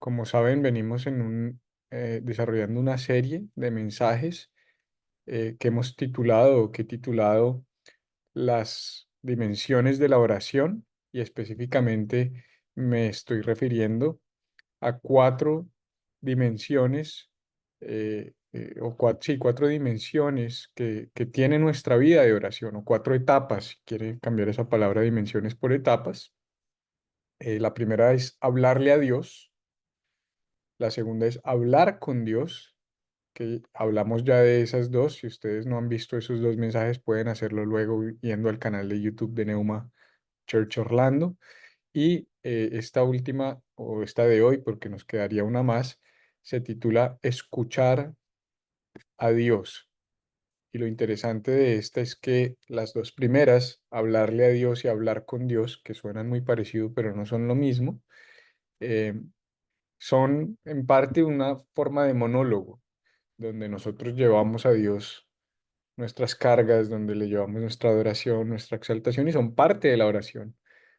Como saben, venimos desarrollando una serie de mensajes que hemos titulado o que he titulado Las dimensiones de la oración, y específicamente me estoy refiriendo a cuatro dimensiones sí, cuatro dimensiones que tiene nuestra vida de oración, o cuatro etapas, si quiere cambiar esa palabra dimensiones por etapas. La primera es hablarle a Dios. La segunda es hablar con Dios, que hablamos ya de esas dos. Si ustedes no han visto esos dos mensajes, pueden hacerlo luego yendo al canal de YouTube de Neuma Church Orlando. Y esta última, o esta de hoy, porque nos quedaría una más, se titula Escuchar a Dios. Y lo interesante de esta es que las dos primeras, hablarle a Dios y hablar con Dios, que suenan muy parecido, pero no son lo mismo, eh, son en parte una forma de monólogo donde nosotros llevamos a Dios nuestras cargas, donde le llevamos nuestra adoración, nuestra exaltación, y son parte de la oración.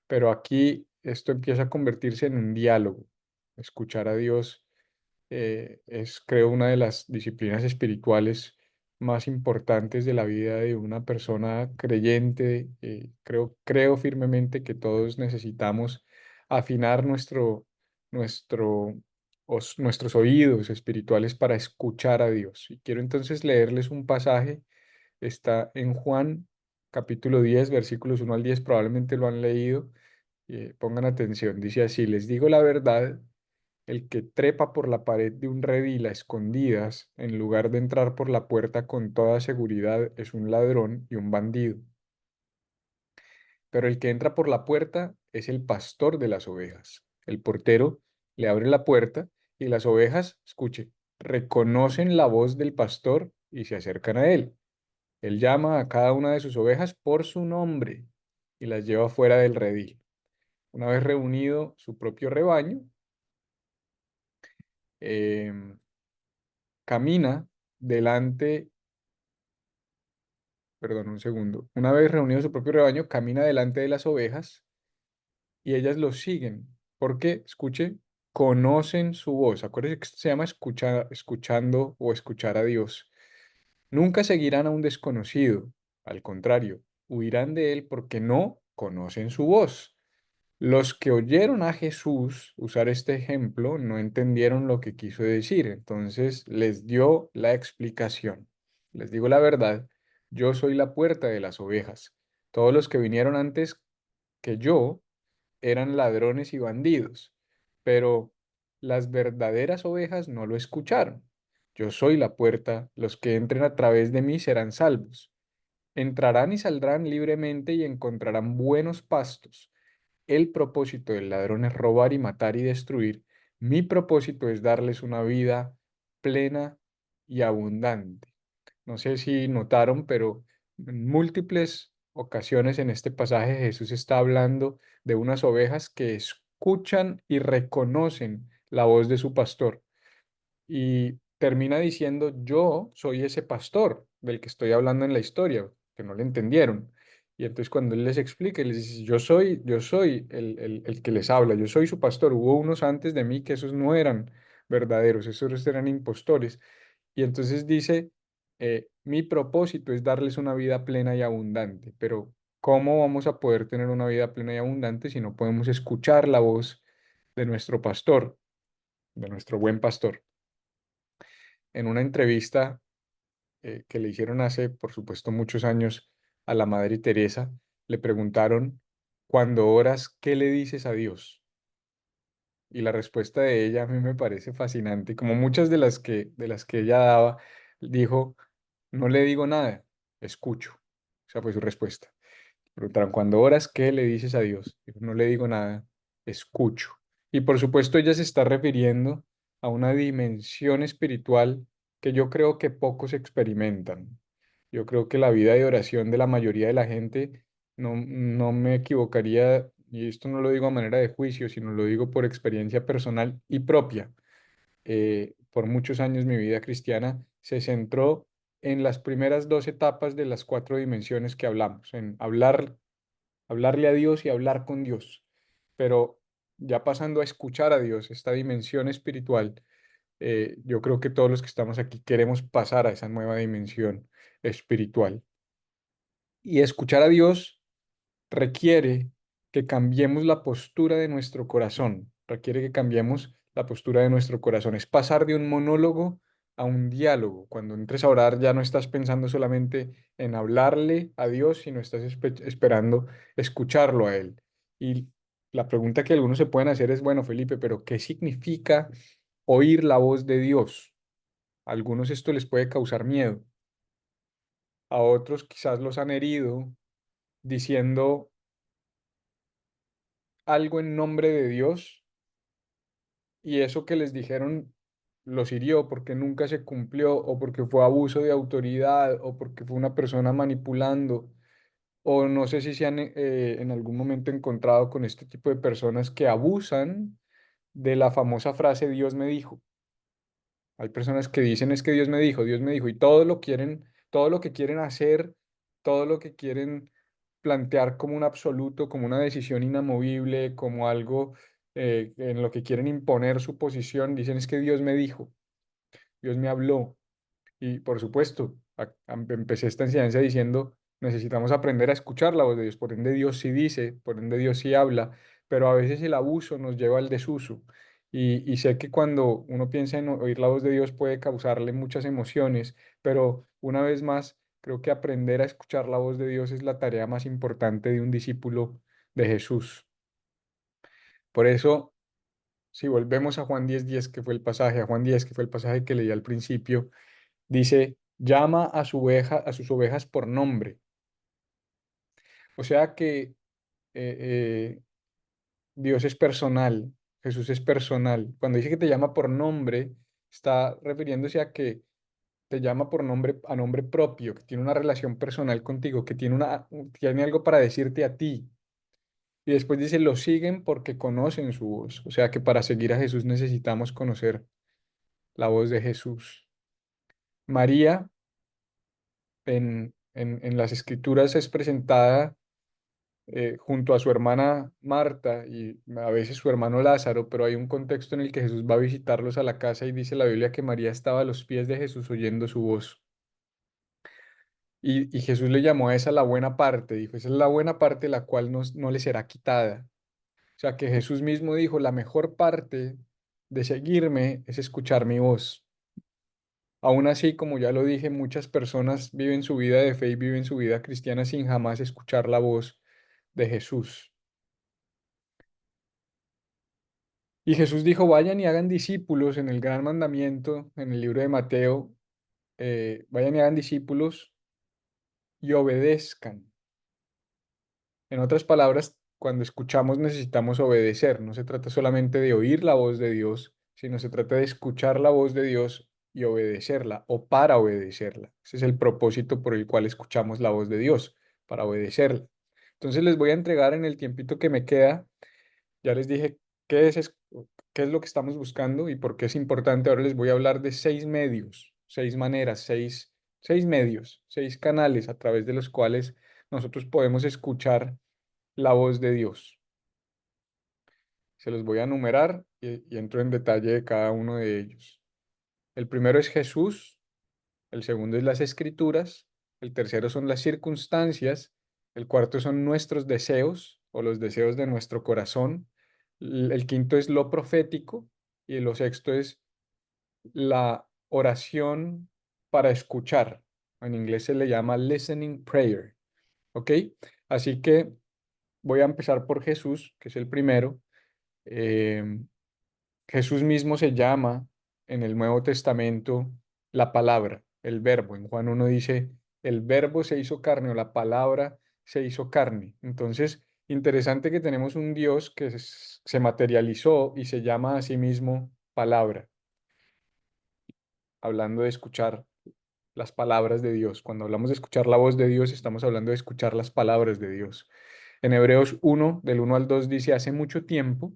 Pero aquí esto empieza a convertirse en un diálogo. Escuchar a Dios es, creo, una de las disciplinas espirituales más importantes de la vida de una persona creyente. Creo firmemente que todos necesitamos afinar nuestro, nuestros oídos espirituales para escuchar a Dios. Y quiero entonces leerles un pasaje. Está en Juan capítulo 10 versículos 1 al 10. Probablemente lo han leído. Pongan atención, dice así: les digo la verdad, el que trepa por la pared de un redil a escondidas, en lugar de entrar por la puerta con toda seguridad, es un ladrón y un bandido. Pero el que entra por la puerta es el pastor de las ovejas. El portero le abre la puerta y las ovejas, escuche, reconocen la voz del pastor y se acercan a él. Él llama a cada una de sus ovejas por su nombre y las lleva fuera del redil. Una vez reunido su propio rebaño, em, camina delante, perdón, un segundo. Una vez reunido su propio rebaño, camina delante de las ovejas y ellas lo siguen porque, escuche, conocen su voz. Acuérdense que esto se llama escuchando o escuchar a Dios. Nunca seguirán a un desconocido. Al contrario, huirán de él porque no conocen su voz. Los que oyeron a Jesús usar este ejemplo no entendieron lo que quiso decir, entonces les dio la explicación. Les digo la verdad, yo soy la puerta de las ovejas. Todos los que vinieron antes que yo eran ladrones y bandidos, pero las verdaderas ovejas no lo escucharon. Yo soy la puerta, los que entren a través de mí serán salvos. Entrarán y saldrán libremente y encontrarán buenos pastos. El propósito del ladrón es robar y matar y destruir. Mi propósito es darles una vida plena y abundante. No sé si notaron, pero en múltiples ocasiones en este pasaje Jesús está hablando de unas ovejas que escuchan y reconocen la voz de su pastor. Y termina diciendo, yo soy ese pastor del que estoy hablando en la historia, que no le entendieron. Y entonces cuando él les explica, él les dice, yo soy el que les habla, yo soy su pastor. Hubo unos antes de mí que esos no eran verdaderos, esos eran impostores. Y entonces dice, mi propósito es darles una vida plena y abundante. Pero ¿cómo vamos a poder tener una vida plena y abundante si no podemos escuchar la voz de nuestro pastor, de nuestro buen pastor? En una entrevista que le hicieron hace, por supuesto, muchos años a la Madre Teresa, le preguntaron, cuando oras, ¿qué le dices a Dios? Y la respuesta de ella a mí me parece fascinante, como muchas de las que ella daba, dijo, no le digo nada, escucho. Esa fue su respuesta. Preguntaron, cuando oras, ¿qué le dices a Dios? Dijo, no le digo nada, escucho. Y por supuesto ella se está refiriendo a una dimensión espiritual que yo creo que pocos experimentan. Yo creo que la vida de oración de la mayoría de la gente, no me equivocaría, y esto no lo digo a manera de juicio, sino lo digo por experiencia personal y propia. Por muchos años mi vida cristiana se centró en las primeras dos etapas de las cuatro dimensiones que hablamos, en hablarle a Dios y hablar con Dios. Pero ya pasando a escuchar a Dios, esta dimensión espiritual, yo creo que todos los que estamos aquí queremos pasar a esa nueva dimensión espiritual. Y escuchar a Dios requiere que cambiemos la postura de nuestro corazón, requiere que cambiemos la postura de nuestro corazón. Es pasar de un monólogo a un diálogo. Cuando entres a orar ya no estás pensando solamente en hablarle a Dios, sino estás esperando escucharlo a Él. Y la pregunta que algunos se pueden hacer es, bueno, Felipe, pero ¿qué significa oír la voz de Dios? A algunos esto les puede causar miedo, a otros quizás los han herido diciendo algo en nombre de Dios y eso que les dijeron los hirió porque nunca se cumplió o porque fue abuso de autoridad o porque fue una persona manipulando o no sé si se han en algún momento encontrado con este tipo de personas que abusan de la famosa frase Dios me dijo. Hay personas que dicen es que Dios me dijo, y todo lo quieren, todo lo que quieren hacer, todo lo que quieren plantear como un absoluto, como una decisión inamovible, como algo en lo que quieren imponer su posición, dicen es que Dios me dijo, Dios me habló. Y por supuesto, empecé esta enseñanza diciendo, necesitamos aprender a escuchar la voz de Dios, por ende Dios sí dice, por ende Dios sí habla, pero a veces el abuso nos lleva al desuso. Y sé que cuando uno piensa en oír la voz de Dios puede causarle muchas emociones, pero una vez más, creo que aprender a escuchar la voz de Dios es la tarea más importante de un discípulo de Jesús. Por eso, si volvemos a Juan 10:10, que fue el pasaje, a Juan 10, que fue el pasaje que leí al principio, dice, llama a su oveja, a sus ovejas por nombre. O sea que Dios es personal, Jesús es personal. Cuando dice que te llama por nombre, está refiriéndose a que te llama por nombre, a nombre propio, que tiene una relación personal contigo, que tiene algo para decirte a ti. Y después dice, lo siguen porque conocen su voz. O sea que para seguir a Jesús necesitamos conocer la voz de Jesús. María en las escrituras es presentada junto a su hermana Marta y a veces su hermano Lázaro, pero hay un contexto en el que Jesús va a visitarlos a la casa y dice la Biblia que María estaba a los pies de Jesús oyendo su voz. Y Jesús le llamó a esa la buena parte, dijo, esa es la buena parte la cual no le será quitada. O sea que Jesús mismo dijo, la mejor parte de seguirme es escuchar mi voz. Aún así, como ya lo dije, muchas personas viven su vida de fe y viven su vida cristiana sin jamás escuchar la voz de Jesús. Y Jesús dijo, vayan y hagan discípulos en el gran mandamiento, en el libro de Mateo, vayan y hagan discípulos y obedezcan. En otras palabras, cuando escuchamos necesitamos obedecer. No se trata solamente de oír la voz de Dios, sino se trata de escuchar la voz de Dios y obedecerla o para obedecerla. Ese es el propósito por el cual escuchamos la voz de Dios, para obedecerla. Entonces les voy a entregar en el tiempito que me queda. Ya les dije qué es lo que estamos buscando y por qué es importante. Ahora les voy a hablar de 6 medios, 6 maneras, seis medios, 6 canales a través de los cuales nosotros podemos escuchar la voz de Dios. Se los voy a enumerar y entro en detalle de cada uno de ellos. El primero es Jesús, el segundo es las Escrituras, el tercero son las circunstancias, el cuarto son nuestros deseos o los deseos de nuestro corazón, el quinto es lo profético y lo sexto es la oración para escuchar. En inglés se le llama listening prayer, ¿ok? Así que voy a empezar por Jesús, que es el primero. Em, Jesús mismo se llama en el Nuevo Testamento la palabra, el verbo. En Juan 1 dice, el verbo se hizo carne o la palabra se hizo carne. Entonces, interesante que tenemos un Dios que se materializó y se llama a sí mismo palabra, hablando de escuchar las palabras de Dios. Cuando hablamos de escuchar la voz de Dios, estamos hablando de escuchar las palabras de Dios. En Hebreos 1, del 1 al 2 dice, hace mucho tiempo,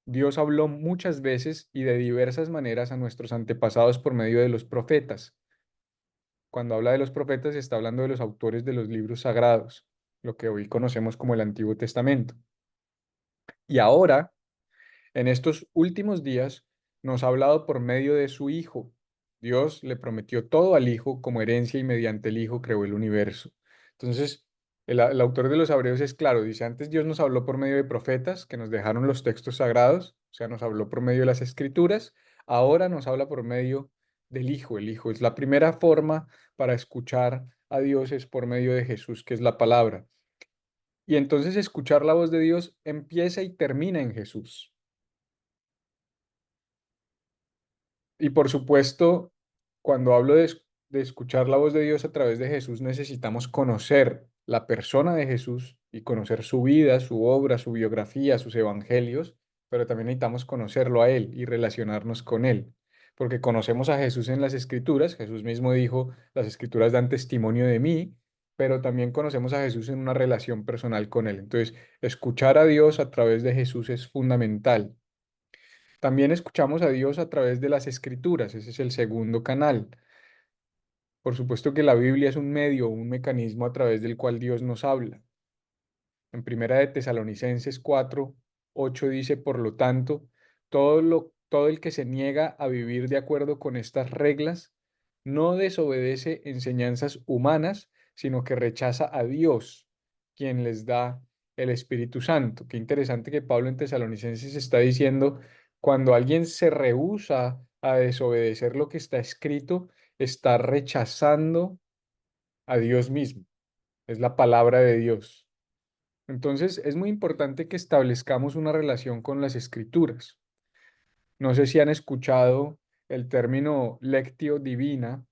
Dios habló muchas veces y de diversas maneras a nuestros antepasados por medio de los profetas. Cuando habla de los profetas, está hablando de los autores de los libros sagrados, lo que hoy conocemos como el Antiguo Testamento. Y ahora en estos últimos días nos ha hablado por medio de su Hijo. Dios le prometió todo al Hijo como herencia y mediante el Hijo creó el universo. Entonces, el autor de los Hebreos es claro, dice, antes Dios nos habló por medio de profetas que nos dejaron los textos sagrados, o sea, nos habló por medio de las escrituras, ahora nos habla por medio del Hijo. El Hijo es la primera forma para escuchar a Dios es por medio de Jesús, que es la palabra. Y entonces escuchar la voz de Dios empieza y termina en Jesús. Y por supuesto, cuando hablo de escuchar la voz de Dios a través de Jesús, necesitamos conocer la persona de Jesús y conocer su vida, su obra, su biografía, sus evangelios, pero también necesitamos conocerlo a Él y relacionarnos con Él. Porque conocemos a Jesús en las Escrituras, Jesús mismo dijo, las Escrituras dan testimonio de mí, pero también conocemos a Jesús en una relación personal con Él. Entonces, escuchar a Dios a través de Jesús es fundamental. También escuchamos a Dios a través de las escrituras, ese es el segundo canal. Por supuesto que la Biblia es un medio, un mecanismo a través del cual Dios nos habla. En Primera de Tesalonicenses 4:8 dice, por lo tanto, todo el que se niega a vivir de acuerdo con estas reglas no desobedece enseñanzas humanas, sino que rechaza a Dios, quien les da el Espíritu Santo. Qué interesante que Pablo en Tesalonicenses está diciendo, cuando alguien se rehúsa a desobedecer lo que está escrito, está rechazando a Dios mismo. Es la palabra de Dios. Entonces, es muy importante que establezcamos una relación con las escrituras. No sé si han escuchado el término lectio divina,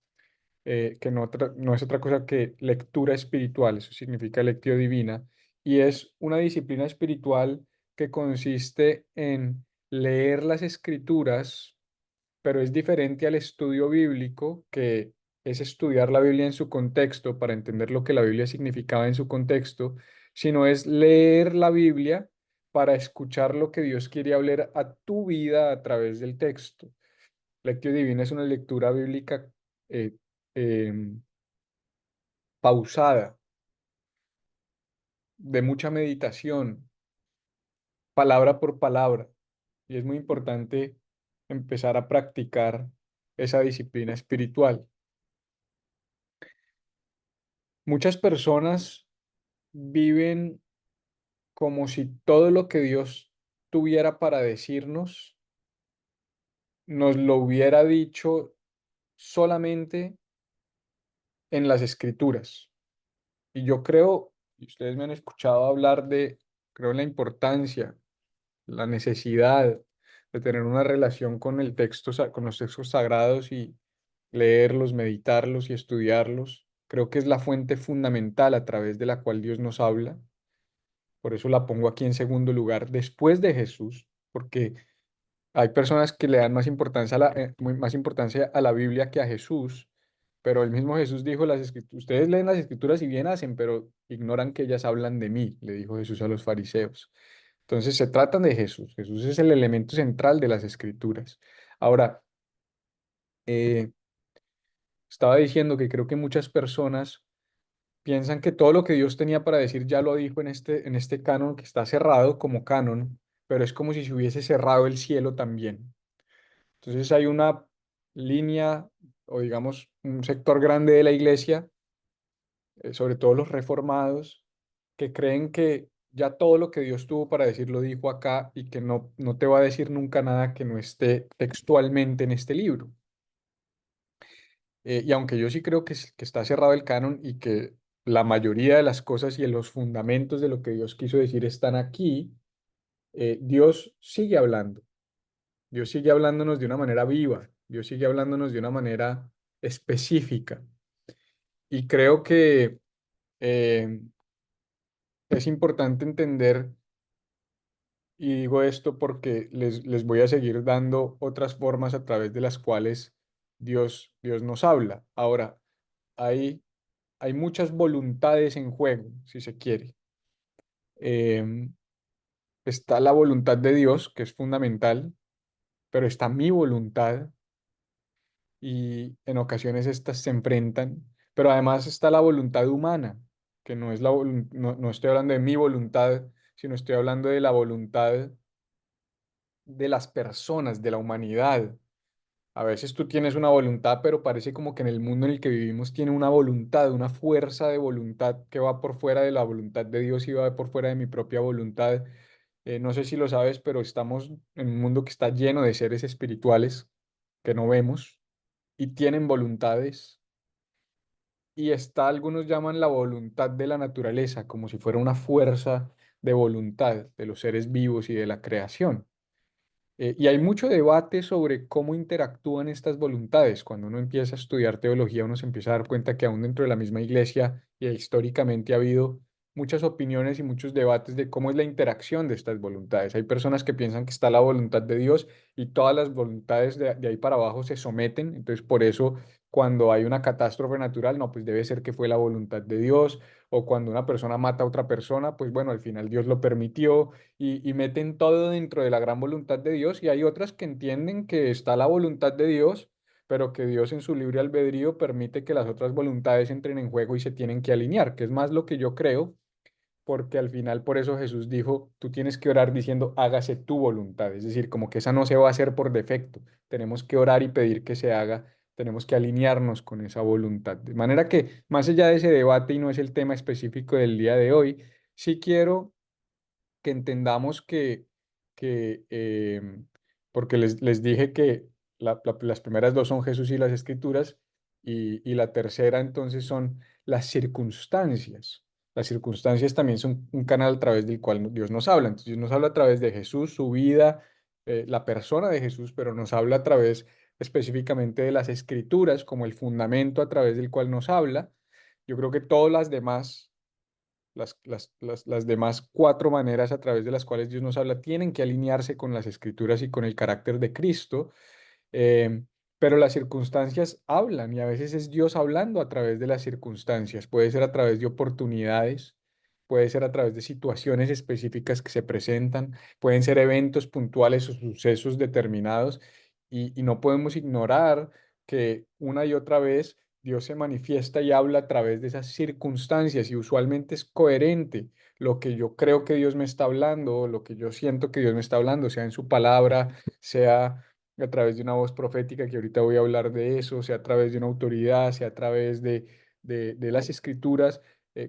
que no es otra cosa que lectura espiritual, eso significa lectio divina, y es una disciplina espiritual que consiste en leer las escrituras, pero es diferente al estudio bíblico, que es estudiar la Biblia en su contexto para entender lo que la Biblia significaba en su contexto, sino es leer la Biblia para escuchar lo que Dios quiere hablar a tu vida a través del texto. Lectio Divina es una lectura bíblica eh, em, pausada, de mucha meditación, palabra por palabra, y es muy importante empezar a practicar esa disciplina espiritual. Muchas personas viven como si todo lo que Dios tuviera para decirnos nos lo hubiera dicho solamente en las escrituras. Y yo creo, y ustedes me han escuchado hablar creo en la importancia, la necesidad de tener una relación con el texto, con los textos sagrados y leerlos, meditarlos y estudiarlos. Creo que es la fuente fundamental a través de la cual Dios nos habla. Por eso la pongo aquí en segundo lugar, después de Jesús, porque hay personas que le dan más importancia más importancia a la Biblia que a Jesús, pero el mismo Jesús dijo, ustedes leen las escrituras y bien hacen, pero ignoran que ellas hablan de mí, le dijo Jesús a los fariseos. Entonces se tratan de Jesús. Jesús es el elemento central de las escrituras. Ahora, eh, estaba diciendo que creo que muchas personas piensan que todo lo que Dios tenía para decir ya lo dijo en este canon que está cerrado como canon, pero es como si se hubiese cerrado el cielo también. Entonces hay una línea o digamos un sector grande de la iglesia, sobre todo los reformados, que creen que ya todo lo que Dios tuvo para decir lo dijo acá y que no te va a decir nunca nada que no esté textualmente en este libro. Y aunque yo sí creo que está cerrado el canon y que la mayoría de las cosas y los fundamentos de lo que Dios quiso decir están aquí, Dios sigue hablando. Dios sigue hablándonos de una manera viva. Dios sigue hablándonos de una manera específica. Y creo que eh, es importante entender, y digo esto porque les voy a seguir dando otras formas a través de las cuales Dios nos habla. Ahora, hay hay muchas voluntades en juego, si se quiere. Em, Está la voluntad de Dios, que es fundamental, pero está mi voluntad y en ocasiones estas se enfrentan, pero además está la voluntad humana, que no es no estoy hablando de mi voluntad, sino estoy hablando de la voluntad de las personas, de la humanidad. A veces tú tienes una voluntad, pero parece como que en el mundo en el que vivimos tiene una voluntad, una fuerza de voluntad que va por fuera de la voluntad de Dios y va por fuera de mi propia voluntad. No sé si lo sabes, pero estamos en un mundo que está lleno de seres espirituales que no vemos y tienen voluntades. Y está, algunos llaman la voluntad de la naturaleza, como si fuera una fuerza de voluntad de los seres vivos y de la creación. Y hay mucho debate sobre cómo interactúan estas voluntades. Cuando uno empieza a estudiar teología, uno se empieza a dar cuenta que aún dentro de la misma iglesia y históricamente ha habido muchas opiniones y muchos debates de cómo es la interacción de estas voluntades. Hay personas que piensan que está la voluntad de Dios y todas las voluntades de ahí para abajo se someten. Entonces, por eso, cuando hay una catástrofe natural, no, pues debe ser que fue la voluntad de Dios. O cuando una persona mata a otra persona, pues bueno, al final Dios lo permitió y meten todo dentro de la gran voluntad de Dios y hay otras que entienden que está la voluntad de Dios, pero que Dios en su libre albedrío permite que las otras voluntades entren en juego y se tienen que alinear, que es más lo que yo creo, porque al final por eso Jesús dijo, tú tienes que orar diciendo, hágase tu voluntad, es decir, como que esa no se va a hacer por defecto, tenemos que orar y pedir que se haga. Tenemos que alinearnos con esa voluntad. De manera que, más allá de ese debate, y no es el tema específico del día de hoy, sí quiero que entendamos que porque les dije que las primeras dos son Jesús y las Escrituras, y la tercera entonces son las circunstancias. Las circunstancias también son un canal a través del cual Dios nos habla. Entonces Dios nos habla a través de Jesús, su vida, la persona de Jesús, pero nos habla a través específicamente de las Escrituras como el fundamento a través del cual nos habla. Yo creo que todas las demás las demás cuatro maneras a través de las cuales Dios nos habla tienen que alinearse con las escrituras y con el carácter de Cristo, eh, pero las circunstancias hablan y a veces es Dios hablando a través de las circunstancias. Puede ser a través de oportunidades, puede ser a través de situaciones específicas que se presentan, pueden ser eventos puntuales o sucesos determinados y no podemos ignorar que una y otra vez Dios se manifiesta y habla a través de esas circunstancias y usualmente es coherente lo que yo creo que Dios me está hablando, lo que yo siento que Dios me está hablando, sea en su palabra, sea a través de una voz profética, que ahorita voy a hablar de eso, sea a través de una autoridad, sea a través de las escrituras,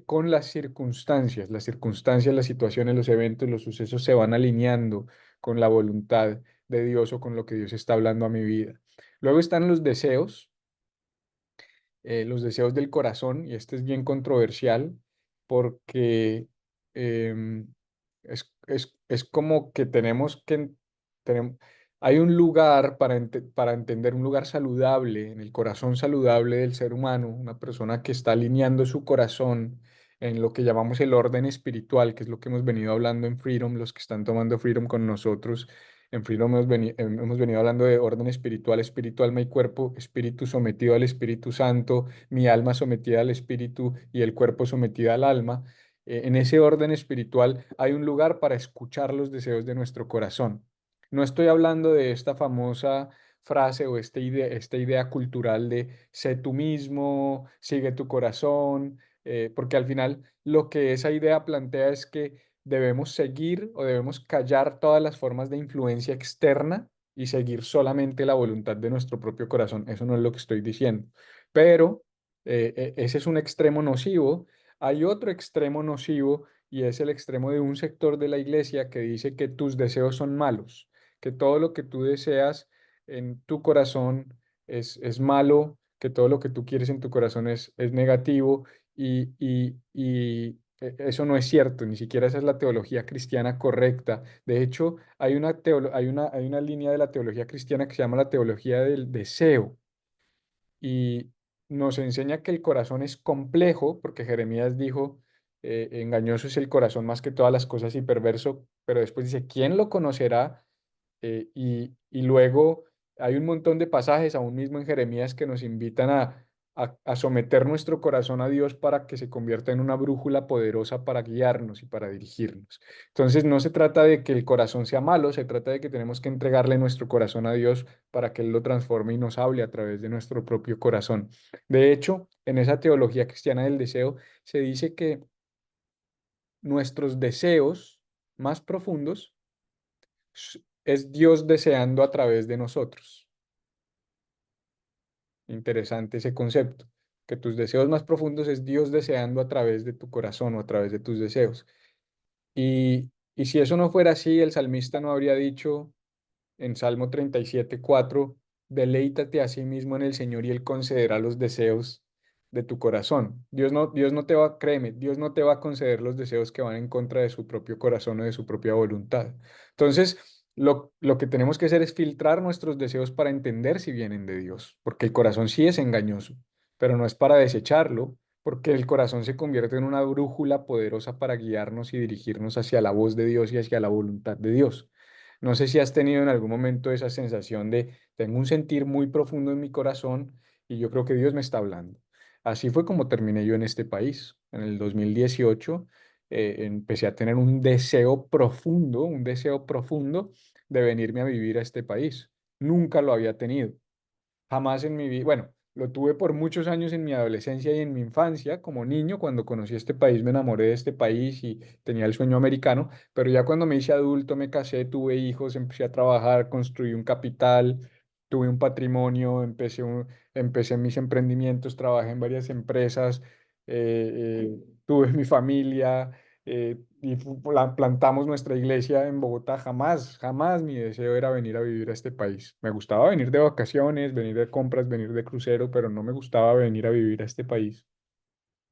con las circunstancias, las situaciones, los eventos, los sucesos se van alineando con la voluntad de Dios o con lo que Dios está hablando a mi vida. Luego están los deseos del corazón, y este es bien controversial porque em, es como que tenemos, hay un lugar para entender, un lugar saludable, en el corazón saludable del ser humano, una persona que está alineando su corazón en lo que llamamos el orden espiritual, que es lo que hemos venido hablando en Freedom, los que están tomando Freedom con nosotros. En Freedom hemos venido hablando de orden espiritual, espíritu, alma y cuerpo, espíritu sometido al Espíritu Santo, mi alma sometida al espíritu y el cuerpo sometido al alma. En ese orden espiritual hay un lugar para escuchar los deseos de nuestro corazón. No estoy hablando de esta famosa frase o esta idea cultural de sé tú mismo, sigue tu corazón, porque al final lo que esa idea plantea es que debemos seguir o debemos callar todas las formas de influencia externa y seguir solamente la voluntad de nuestro propio corazón. Eso no es lo que estoy diciendo. Pero ese es un extremo nocivo. Hay otro extremo nocivo y es el extremo de un sector de la iglesia que dice que tus deseos son malos, que todo lo que tú deseas en tu corazón es malo, que todo lo que tú quieres en tu corazón es negativo y eso no es cierto, ni siquiera esa es la teología cristiana correcta. De hecho, hay una línea de la teología cristiana que se llama la teología del deseo y nos enseña que el corazón es complejo, porque Jeremías dijo, engañoso es el corazón más que todas las cosas y perverso, pero después dice, ¿quién lo conocerá? Y luego hay un montón de pasajes, aún mismo en Jeremías, que nos invitan a someter nuestro corazón a Dios para que se convierta en una brújula poderosa para guiarnos y para dirigirnos. Entonces no se trata de que el corazón sea malo, se trata de que tenemos que entregarle nuestro corazón a Dios para que Él lo transforme y nos hable a través de nuestro propio corazón. De hecho, en esa teología cristiana del deseo se dice que nuestros deseos más profundos es Dios deseando a través de nosotros. Interesante ese concepto, que tus deseos más profundos es Dios deseando a través de tu corazón o a través de tus deseos. Y si eso no fuera así, el salmista no habría dicho en Salmo 37:4, deleítate a sí mismo en el Señor y Él concederá los deseos de tu corazón. Dios no te va, créeme, Dios no te va a conceder los deseos que van en contra de su propio corazón o de su propia voluntad. Entonces, lo que tenemos que hacer es filtrar nuestros deseos para entender si vienen de Dios, porque el corazón sí es engañoso, pero no es para desecharlo, porque el corazón se convierte en una brújula poderosa para guiarnos y dirigirnos hacia la voz de Dios y hacia la voluntad de Dios. No sé si has tenido en algún momento esa sensación de, tengo un sentir muy profundo en mi corazón y yo creo que Dios me está hablando. Así fue como terminé yo en este país. En el 2018 empecé a tener un deseo profundo de venirme a vivir a este país. Nunca lo había tenido. Jamás en mi vida, bueno, lo tuve por muchos años en mi adolescencia y en mi infancia, como niño, cuando conocí este país, me enamoré de este país y tenía el sueño americano, pero ya cuando me hice adulto, me casé, tuve hijos, empecé a trabajar, construí un capital, tuve un patrimonio, empecé mis emprendimientos, trabajé en varias empresas, tuve mi familia plantamos nuestra iglesia en Bogotá. Jamás, jamás mi deseo era venir a vivir a este país. Me gustaba venir de vacaciones, venir de compras, venir de crucero, pero no me gustaba venir a vivir a este país.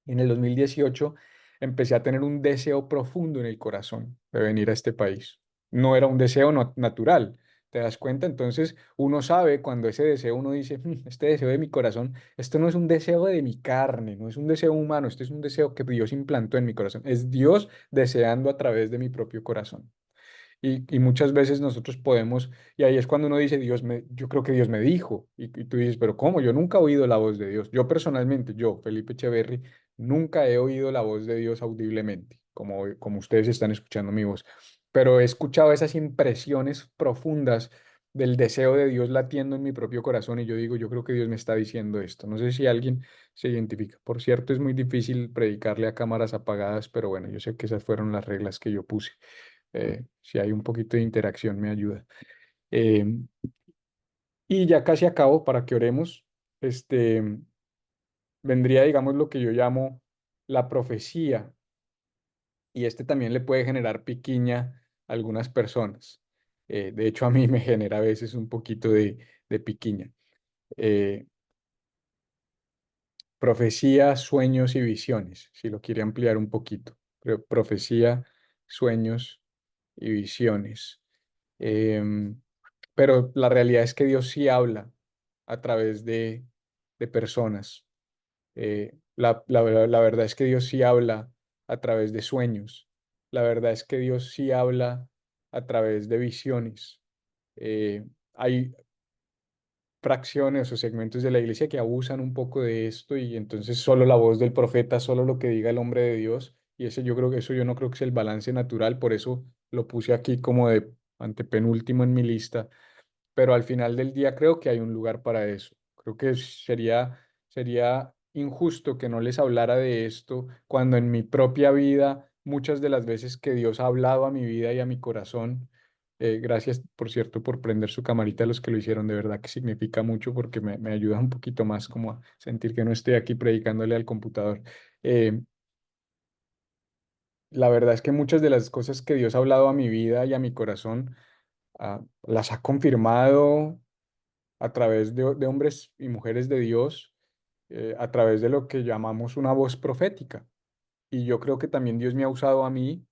Y en el 2018 empecé a tener un deseo profundo en el corazón de venir a este país. No era un deseo natural. ¿Te das cuenta? Entonces uno sabe cuando ese deseo, uno dice, este deseo de mi corazón, esto no es un deseo de mi carne, no es un deseo humano, este es un deseo que Dios implantó en mi corazón. Es Dios deseando a través de mi propio corazón. Y muchas veces nosotros podemos, y ahí es cuando uno dice, yo creo que Dios me dijo, y tú dices, pero ¿cómo? Yo nunca he oído la voz de Dios. Yo personalmente, yo, Felipe Echeverry, nunca he oído la voz de Dios audiblemente, como ustedes están escuchando mi voz, pero he escuchado esas impresiones profundas del deseo de Dios latiendo en mi propio corazón, y yo digo, yo creo que Dios me está diciendo esto. No sé si alguien se identifica. Por cierto, es muy difícil predicarle a cámaras apagadas, pero bueno, yo sé que esas fueron las reglas que yo puse. Si hay un poquito de interacción me ayuda. Eh, y ya casi acabo para que oremos. Este, vendría, digamos, lo que yo llamo la profecía. Y este también le puede generar piquiña a algunas personas. De hecho, a mí me genera a veces un poquito de piquiña. Eh, Profecía, sueños y visiones, si lo quiere ampliar un poquito. Profecía, sueños y visiones. Em, pero la realidad es que Dios sí habla a través de personas. La verdad es que Dios sí habla a través de sueños. La verdad es que Dios sí habla a través de visiones. Hay fracciones o segmentos de la iglesia que abusan un poco de esto y entonces solo la voz del profeta, solo lo que diga el hombre de Dios. Y ese yo creo que eso yo no creo que es el balance natural, por eso lo puse aquí como de antepenúltimo en mi lista, pero al final del día creo que hay un lugar para eso. Creo que sería injusto que no les hablara de esto cuando en mi propia vida, muchas de las veces que Dios ha hablado a mi vida y a mi corazón, gracias, por cierto, por prender su camarita a los que lo hicieron, de verdad que significa mucho porque me ayuda un poquito más como a sentir que no estoy aquí predicándole al computador. Eh, la verdad es que muchas de las cosas que Dios ha hablado a mi vida y a mi corazón, las ha confirmado a través de hombres y mujeres de Dios, a través de lo que llamamos una voz profética. Y yo creo que también Dios me ha usado a mí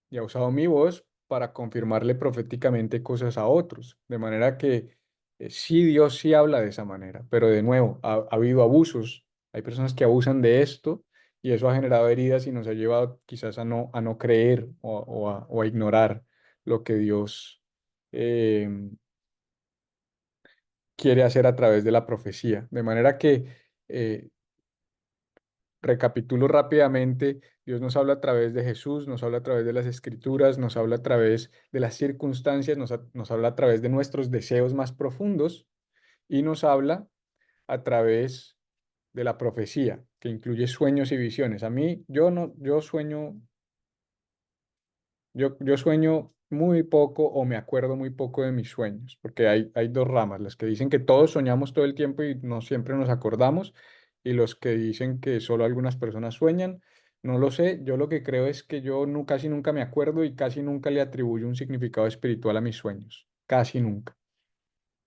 y ha usado mi voz para confirmarle proféticamente cosas a otros. De manera que sí, Dios sí habla de esa manera, pero de nuevo, ha habido abusos. Hay personas que abusan de esto y eso ha generado heridas y nos ha llevado quizás a no creer o a ignorar lo que Dios eh, quiere hacer a través de la profecía. De manera que, eh, recapitulo rápidamente, Dios nos habla a través de Jesús, nos habla a través de las escrituras, nos habla a través de las circunstancias, nos habla a través de nuestros deseos más profundos y nos habla a través de la profecía, que incluye sueños y visiones. A mí, yo no, yo sueño muy poco o me acuerdo muy poco de mis sueños, porque hay dos ramas, las que dicen que todos soñamos todo el tiempo y no siempre nos acordamos, y los que dicen que solo algunas personas sueñan. No lo sé, yo lo que creo es que yo casi nunca me acuerdo y casi nunca le atribuyo un significado espiritual a mis sueños, casi nunca.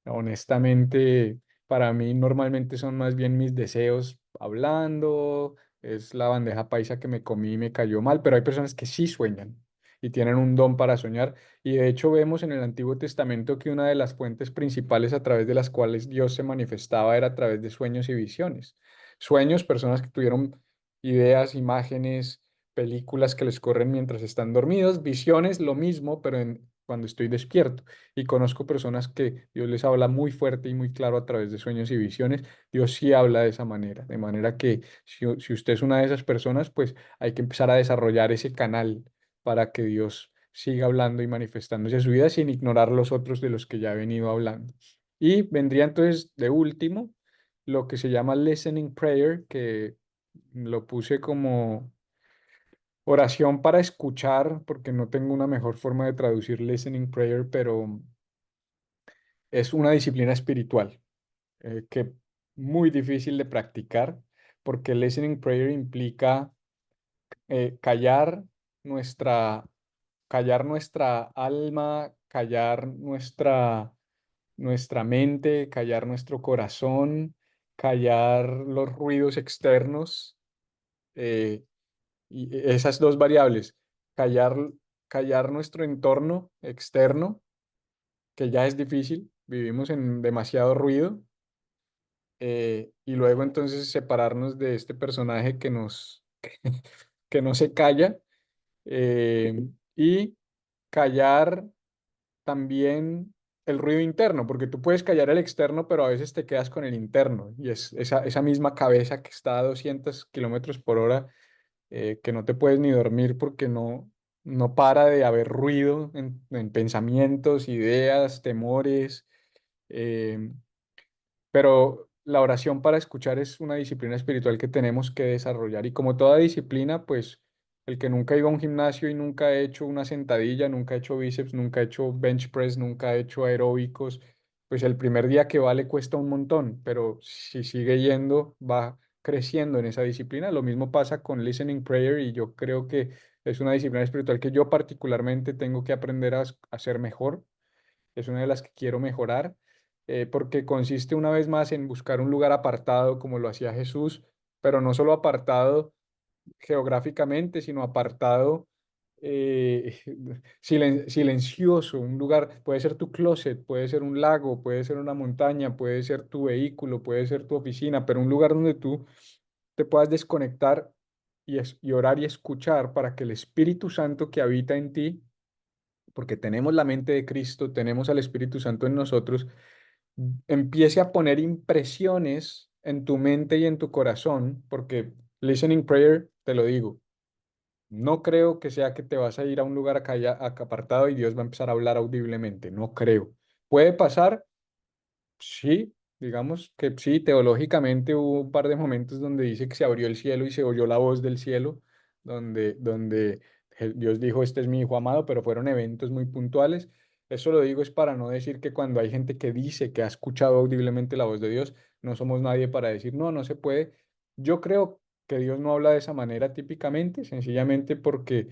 Honestamente, para mí normalmente son más bien mis deseos hablando, es la bandeja paisa que me comí y me cayó mal, pero hay personas que sí sueñan y tienen un don para soñar. Y de hecho vemos en el Antiguo Testamento que una de las fuentes principales a través de las cuales Dios se manifestaba era a través de sueños y visiones. Sueños, personas que tuvieron ideas, imágenes, películas que les corren mientras están dormidos, visiones, lo mismo, pero cuando estoy despierto. Y conozco personas que Dios les habla muy fuerte y muy claro a través de sueños y visiones. Dios sí habla de manera que si usted es una de esas personas, pues hay que empezar a desarrollar ese canal para que Dios siga hablando y manifestándose a su vida sin ignorar los otros de los que ya he venido hablando. Y vendría entonces de último lo que se llama listening prayer, que lo puse como oración para escuchar, porque no tengo una mejor forma de traducir listening prayer, pero es una disciplina espiritual que muy difícil de practicar, porque listening prayer implica callar nuestra, callar nuestra alma, callar nuestra mente, callar nuestro corazón, callar los ruidos externos, eh, y esas dos variables, callar, callar nuestro entorno externo, que ya es difícil, vivimos en demasiado ruido, y luego entonces separarnos de este personaje que no se calla, y callar también el ruido interno, porque tú puedes callar el externo, pero a veces te quedas con el interno, y es esa misma cabeza que está a 200 kilómetros por hora, que no te puedes ni dormir porque no para de haber ruido en pensamientos, ideas, temores. eh, pero la oración para escuchar es una disciplina espiritual que tenemos que desarrollar. Y como toda disciplina, pues el que nunca ha ido a un gimnasio y nunca ha hecho una sentadilla, nunca ha hecho bíceps, nunca ha hecho bench press, nunca ha hecho aeróbicos, pues el primer día que va le cuesta un montón, pero si sigue yendo, va creciendo en esa disciplina. Lo mismo pasa con listening prayer, y yo creo que es una disciplina espiritual que yo particularmente tengo que aprender a hacer mejor. Es una de las que quiero mejorar, porque consiste una vez más en buscar un lugar apartado como lo hacía Jesús, pero no solo apartado geográficamente, sino apartado, eh, silencioso, un lugar, puede ser tu closet, puede ser un lago, puede ser una montaña, puede ser tu vehículo, puede ser tu oficina, pero un lugar donde tú te puedas desconectar y orar y escuchar para que el Espíritu Santo que habita en ti, porque tenemos la mente de Cristo, tenemos al Espíritu Santo en nosotros, empiece a poner impresiones en tu mente y en tu corazón, porque listening prayer, te lo digo, no creo que sea que te vas a ir a un lugar apartado y Dios va a empezar a hablar audiblemente, no creo. Puede pasar. Sí, digamos que sí, teológicamente hubo un par de momentos donde dice que se abrió el cielo y se oyó la voz del cielo, donde Dios dijo, este es mi hijo amado, pero fueron eventos muy puntuales. Eso lo digo es para no decir que cuando hay gente que dice que ha escuchado audiblemente la voz de Dios, no somos nadie para decir, no, no se puede. Yo creo que Dios no habla de esa manera típicamente, sencillamente porque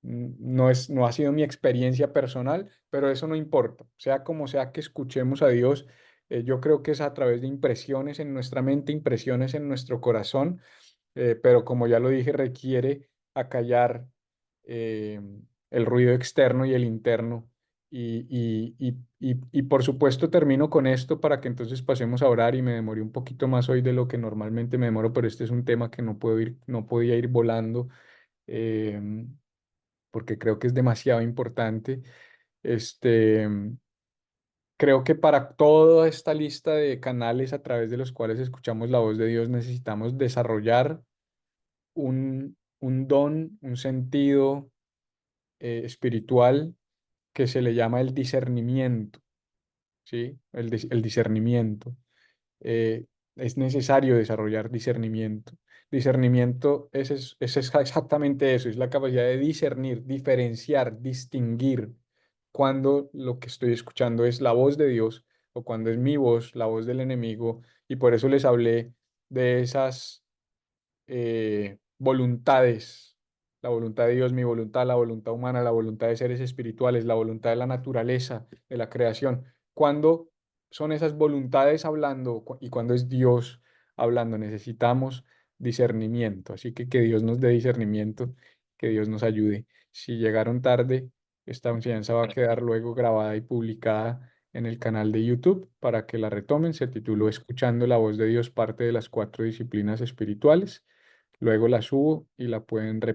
no ha sido mi experiencia personal, pero eso no importa. Sea como sea que escuchemos a Dios, yo creo que es a través de impresiones en nuestra mente, impresiones en nuestro corazón, pero como ya lo dije, requiere acallar eh, el ruido externo y el interno. Y por supuesto termino con esto para que entonces pasemos a orar, y me demoré un poquito más hoy de lo que normalmente me demoro, pero este es un tema que no podía ir volando. em, Porque creo que es demasiado importante. Este, Creo que para toda esta lista de canales a través de los cuales escuchamos la voz de Dios necesitamos desarrollar un don, un sentido espiritual que se le llama el discernimiento, ¿sí? El discernimiento. es necesario desarrollar discernimiento. Discernimiento es exactamente eso, es la capacidad de discernir, diferenciar, distinguir cuando lo que estoy escuchando es la voz de Dios o cuando es mi voz, la voz del enemigo. Y por eso les hablé de esas voluntades, la voluntad de Dios, mi voluntad, la voluntad humana, la voluntad de seres espirituales, la voluntad de la naturaleza, de la creación. Cuando son esas voluntades hablando y cuando es Dios hablando, necesitamos discernimiento. Así que Dios nos dé discernimiento, que Dios nos ayude. Si llegaron tarde, esta enseñanza va a quedar luego grabada y publicada en el canal de YouTube para que la retomen. Se tituló Escuchando la voz de Dios, parte de las 4 disciplinas espirituales. Luego la subo y la pueden